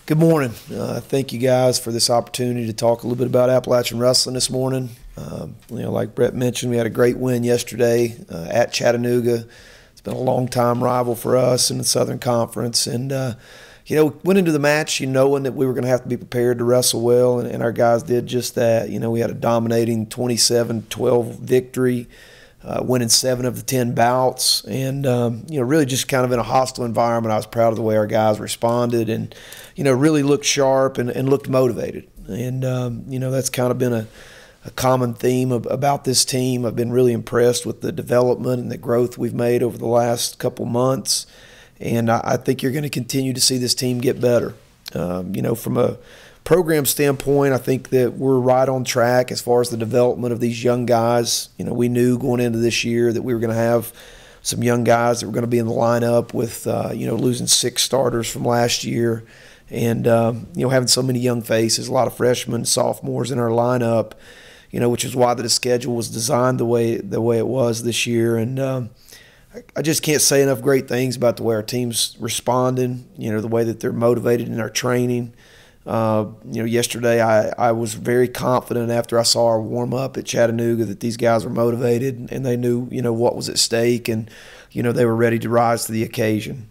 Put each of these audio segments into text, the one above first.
Good morning. Thank you guys for this opportunity to talk a little bit about Appalachian wrestling this morning. Like Brett mentioned, we had a great win yesterday at Chattanooga. It's been a long-time rival for us in the Southern Conference, and went into the match knowing that we were going to have to be prepared to wrestle well, and our guys did just that. We had a dominating 27-12 victory, winning 7 of the 10 bouts, and really just kind of in a hostile environment. I was proud of the way our guys responded, and really looked sharp and looked motivated. And that's kind of been a common theme about this team. I've been really impressed with the development and the growth we've made over the last couple months, and I think you're going to continue to see this team get better. From a program standpoint, I think that we're right on track as far as the development of these young guys. We knew going into this year that we were going to have some young guys that were going to be in the lineup with, losing 6 starters from last year, and having so many young faces, a lot of freshmen, sophomores in our lineup, which is why the schedule was designed the way it was this year. And I just can't say enough great things about the way our team's responding, the way that they're motivated in our training. Yesterday I was very confident after I saw our warm-up at Chattanooga that these guys were motivated and they knew, what was at stake, and, they were ready to rise to the occasion.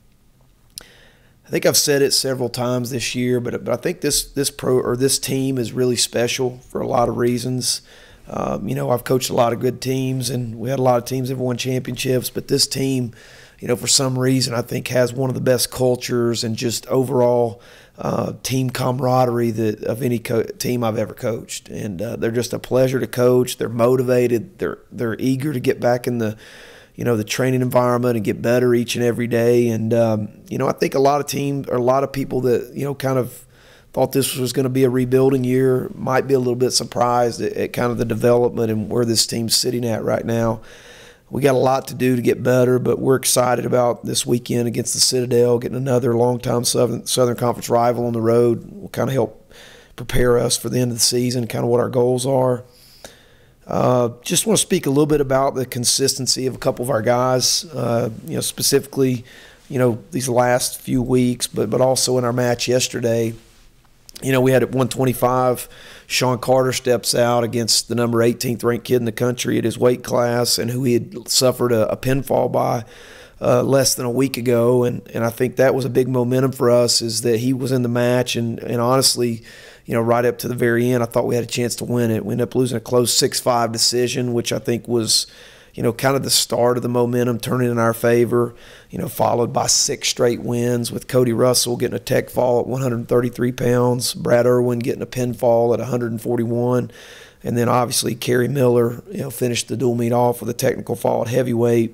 I think I've said it several times this year, but I think this team is really special for a lot of reasons. I've coached a lot of good teams, and we had a lot of teams that have won championships, but this team, for some reason, I think has one of the best cultures and just overall team camaraderie of any team I've ever coached. And they're just a pleasure to coach. They're motivated. They're eager to get back in the training environment and get better each and every day. And I think a lot of people that kind of thought this was going to be a rebuilding year might be a little bit surprised at kind of the development and where this team's sitting at right now. We got a lot to do to get better, but we're excited about this weekend against the Citadel, getting another longtime Southern Conference rival on the road. Will kind of help prepare us for the end of the season, kind of what our goals are. Just want to speak a little bit about the consistency of a couple of our guys, specifically, these last few weeks, but also in our match yesterday. We had at 125, Sean Carter steps out against the number 18th ranked kid in the country at his weight class, and who he had suffered a pinfall by less than a week ago. And I think that was a big momentum for us, is that he was in the match, and honestly, right up to the very end, I thought we had a chance to win it. We ended up losing a close 6-5 decision, which I think was, kind of the start of the momentum turning in our favor, followed by 6 straight wins, with Cody Russell getting a tech fall at 133 pounds, Brad Irwin getting a pinfall at 141, and then obviously Kerry Miller, finished the dual meet off with a technical fall at heavyweight.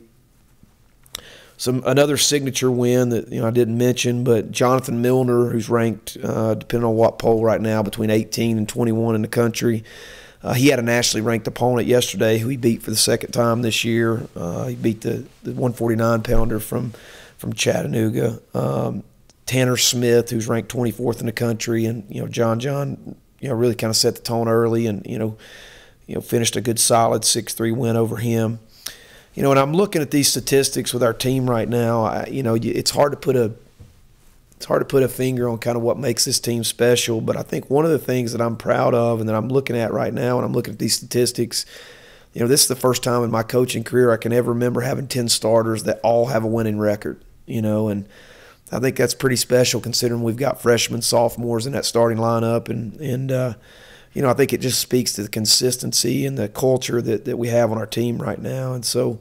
Another signature win that I didn't mention, but Jonathan Milner, who's ranked, depending on what poll right now, between 18 and 21 in the country. He had a nationally ranked opponent yesterday who he beat for the second time this year. He beat the 149-pounder from Chattanooga. Tanner Smith, who's ranked 24th in the country, and John, really kind of set the tone early, and finished a good solid 6-3 win over him. And I'm looking at these statistics with our team right now. It's hard to put a finger on kind of what makes this team special, but I think one of the things that I'm proud of and that I'm looking at right now, and I'm looking at these statistics, this is the first time in my coaching career I can ever remember having 10 starters that all have a winning record, and I think that's pretty special considering we've got freshmen, sophomores in that starting lineup, and I think it just speaks to the consistency and the culture that we have on our team right now. And so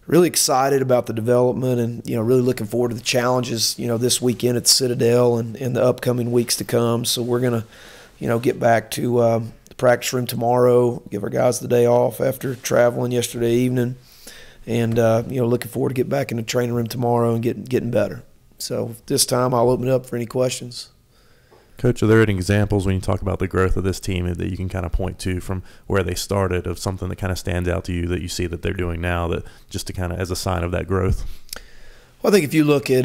really excited about the development, and really looking forward to the challenges this weekend at the Citadel and the upcoming weeks to come. So we're gonna get back to the practice room tomorrow, give our guys the day off after traveling yesterday evening, and looking forward to get back in the training room tomorrow and getting better. So this time I'll open it up for any questions. Coach, are there any examples when you talk about the growth of this team that you can kind of point to from where they started, of something that kind of stands out to you that you see that they're doing now, that just to kind of as a sign of that growth? Well, I think if you look at,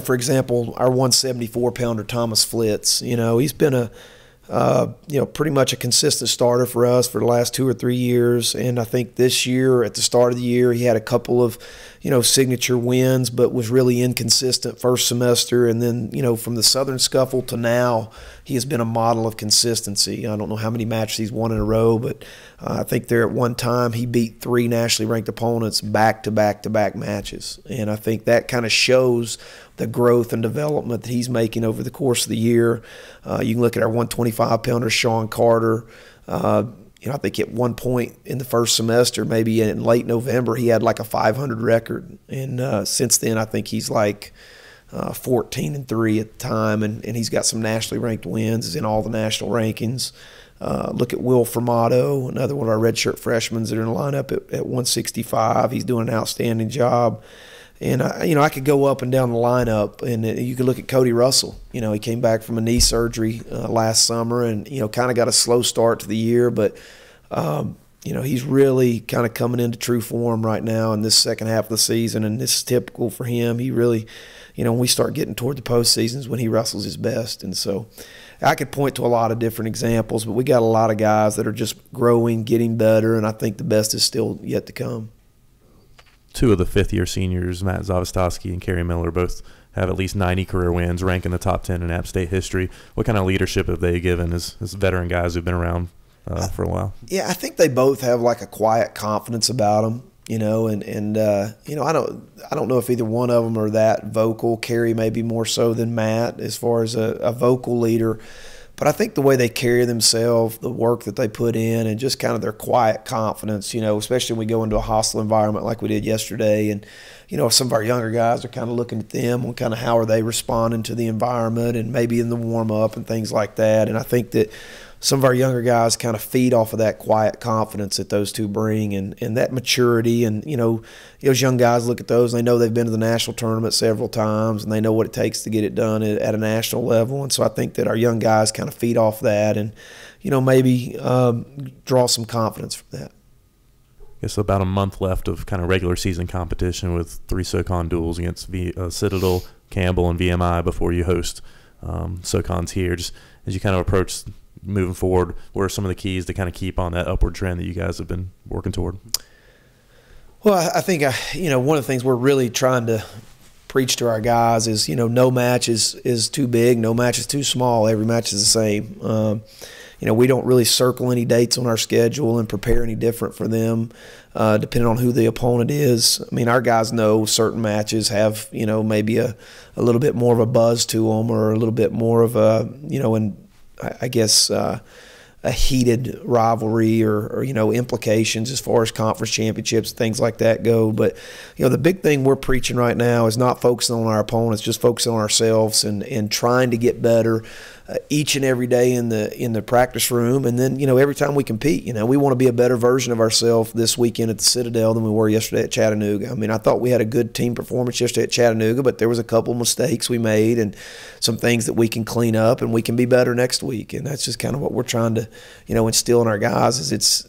for example, our 174-pounder Thomas Flitz, he's been pretty much a consistent starter for us for the last 2 or 3 years. And I think this year, at the start of the year, he had a couple of, signature wins, but was really inconsistent first semester. And then, from the Southern Scuffle to now, he has been a model of consistency. I don't know how many matches he's won in a row, but I think there at one time he beat 3 nationally ranked opponents back-to-back-to-back matches. And I think that kind of shows the growth and development that he's making over the course of the year. You can look at our 125-pounder, Sean Carter. I think at one point in the first semester, maybe in late November, he had like a 500 record. And since then, I think he's like 14-3 at the time, and he's got some nationally ranked wins. He's in all the national rankings. Look at Will Formato, another one of our redshirt freshmen that are in the lineup at 165. He's doing an outstanding job. And, I could go up and down the lineup, and you could look at Cody Russell. He came back from a knee surgery last summer and, kind of got a slow start to the year. But, he's really kind of coming into true form right now in this second half of the season, and this is typical for him. He really, when we start getting toward the postseasons, when he wrestles his best. And so I could point to a lot of different examples, but we got a lot of guys that are just growing, getting better, and I think the best is still yet to come. 2 of the fifth-year seniors, Matt Zavostowski and Kerry Miller, both have at least 90 career wins, rank in the top 10 in App State history. What kind of leadership have they given as veteran guys who've been around for a while? Yeah, I think they both have like a quiet confidence about them, and I don't know if either one of them are that vocal. Kerry maybe more so than Matt as far as a vocal leader. But I think the way they carry themselves, the work that they put in, and just kind of their quiet confidence, especially when we go into a hostile environment like we did yesterday. And, some of our younger guys are kind of looking at them on kind of how are they responding to the environment and maybe in the warm-up and things like that. And I think that some of our younger guys kind of feed off of that quiet confidence that those two bring and that maturity. And, those young guys look at those and they know they've been to the national tournament several times and they know what it takes to get it done at a national level. And so I think that our young guys kind of feed off that and, maybe draw some confidence from that. I guess about a month left of kind of regular season competition with 3 SoCon duels against Citadel, Campbell, and VMI before you host SoCons here. Just as you kind of approach moving forward, what are some of the keys to kind of keep on that upward trend that you guys have been working toward? Well, I think, one of the things we're really trying to preach to our guys is, no match is too big, no match is too small. Every match is the same. We don't really circle any dates on our schedule and prepare any different for them, depending on who the opponent is. I mean, our guys know certain matches have, maybe a little bit more of a buzz to them or a little bit more of a, a heated rivalry or implications as far as conference championships, things like that go. But, the big thing we're preaching right now is not focusing on our opponents, just focusing on ourselves and trying to get better each and every day in the practice room. And then, every time we compete, we want to be a better version of ourselves this weekend at the Citadel than we were yesterday at Chattanooga. I mean, I thought we had a good team performance yesterday at Chattanooga, but there was a couple mistakes we made and some things that we can clean up and we can be better next week. And that's just kind of what we're trying to, instill in our guys is it's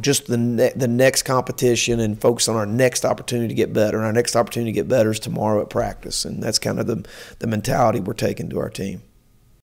just the next competition and focus on our next opportunity to get better. And our next opportunity to get better is tomorrow at practice. And that's kind of the mentality we're taking to our team.